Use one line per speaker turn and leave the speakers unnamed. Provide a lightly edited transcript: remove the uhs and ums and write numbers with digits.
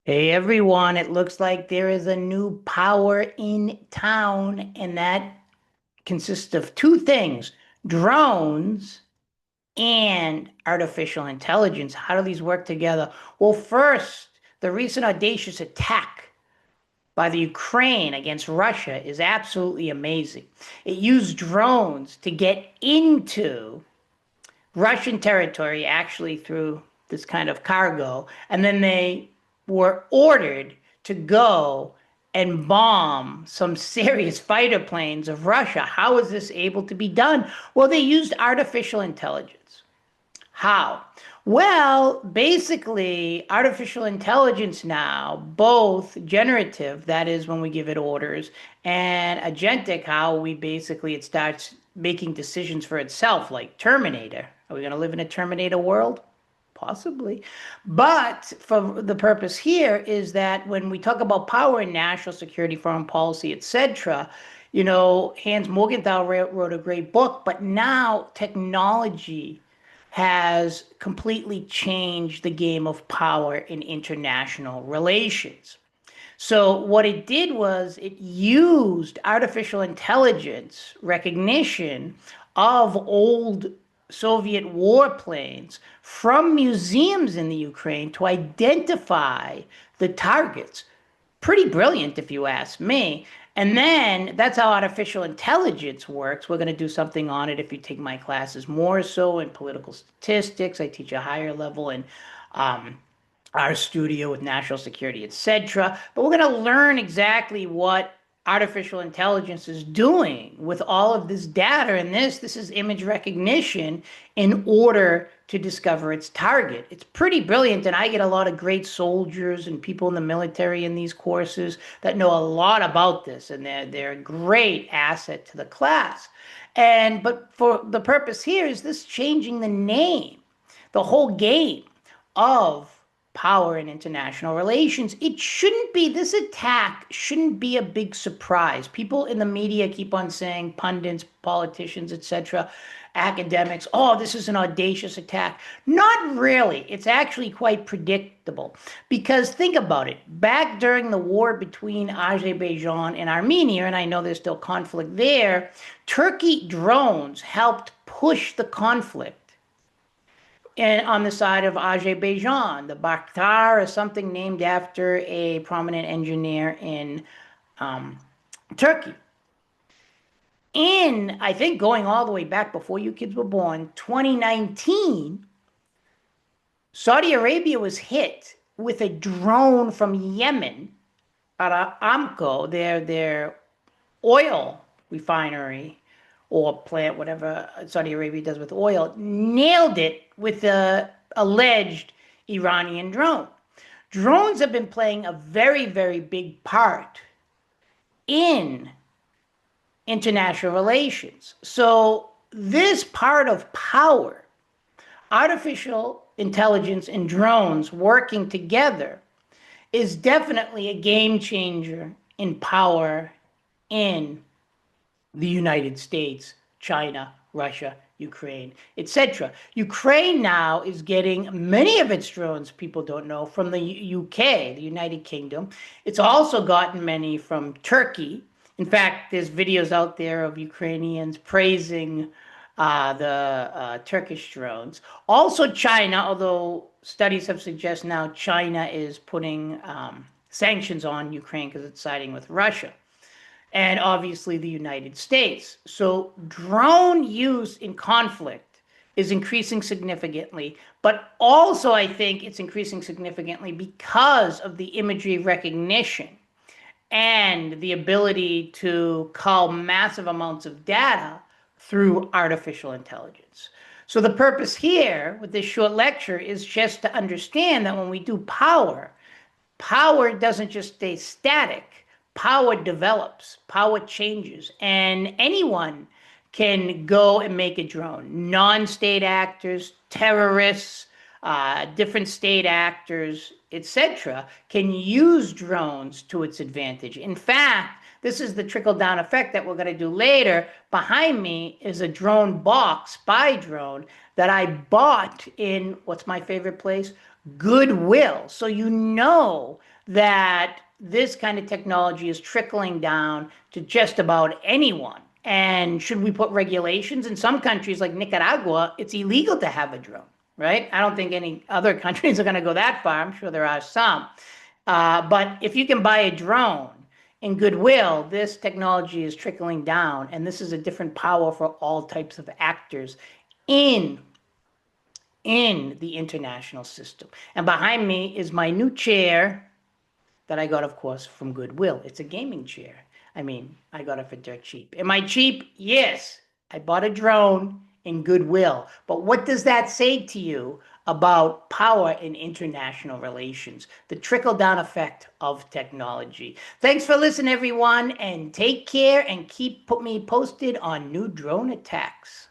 Hey everyone, it looks like there is a new power in town, and that consists of two things: drones and artificial intelligence. How do these work together? Well, first, the recent audacious attack by the Ukraine against Russia is absolutely amazing. It used drones to get into Russian territory, actually through this kind of cargo, and then they were ordered to go and bomb some serious fighter planes of Russia. How is this able to be done? Well, they used artificial intelligence. How? Well, basically, artificial intelligence now, both generative, that is when we give it orders, and agentic, how we basically it starts making decisions for itself, like Terminator. Are we going to live in a Terminator world? Possibly. But for the purpose here is that when we talk about power and national security, foreign policy, etc., Hans Morgenthau wrote a great book, but now technology has completely changed the game of power in international relations. So, what it did was it used artificial intelligence recognition of old Soviet warplanes from museums in the Ukraine to identify the targets. Pretty brilliant, if you ask me. And then that's how artificial intelligence works. We're going to do something on it if you take my classes, more so in political statistics. I teach a higher level in um, our studio with national security, etc. But we're going to learn exactly what artificial intelligence is doing with all of this data. And this is image recognition in order to discover its target. It's pretty brilliant. And I get a lot of great soldiers and people in the military in these courses that know a lot about this. And they're a great asset to the class. But for the purpose here is this changing the name, the whole game of power in international relations. It shouldn't be, this attack shouldn't be a big surprise. People in the media keep on saying, pundits, politicians, etc., academics, oh, this is an audacious attack. Not really. It's actually quite predictable. Because think about it. Back during the war between Azerbaijan and Armenia, and I know there's still conflict there, Turkey drones helped push the conflict and on the side of Azerbaijan. The Bakhtar is something named after a prominent engineer in um, Turkey. I think going all the way back before you kids were born, 2019, Saudi Arabia was hit with a drone from Yemen, Aramco, their oil refinery or plant, whatever Saudi Arabia does with oil, nailed it with the alleged Iranian drone. Drones have been playing a very, very big part in international relations. So, this part of power, artificial intelligence and drones working together, is definitely a game changer in power in the United States, China, Russia, Ukraine, etc. Ukraine now is getting many of its drones, people don't know, from the UK, the United Kingdom. It's also gotten many from Turkey. In fact, there's videos out there of Ukrainians praising the Turkish drones. Also, China, although studies have suggested now China is putting sanctions on Ukraine because it's siding with Russia, and obviously the United States. So drone use in conflict is increasing significantly, but also I think it's increasing significantly because of the imagery recognition and the ability to cull massive amounts of data through artificial intelligence. So the purpose here with this short lecture is just to understand that when we do power, power doesn't just stay static. Power develops, power changes, and anyone can go and make a drone. Non-state actors, terrorists, different state actors, etc., can use drones to its advantage. In fact, this is the trickle-down effect that we're going to do later. Behind me is a drone box, spy drone, that I bought in what's my favorite place? Goodwill. So you know that this kind of technology is trickling down to just about anyone. And should we put regulations? In some countries like Nicaragua, it's illegal to have a drone, right? I don't think any other countries are going to go that far. I'm sure there are some. But if you can buy a drone in goodwill, this technology is trickling down, and this is a different power for all types of actors in the international system. And behind me is my new chair that I got, of course, from Goodwill. It's a gaming chair. I mean, I got it for dirt cheap. Am I cheap? Yes. I bought a drone in Goodwill. But what does that say to you about power in international relations? The trickle-down effect of technology. Thanks for listening, everyone, and take care and put me posted on new drone attacks.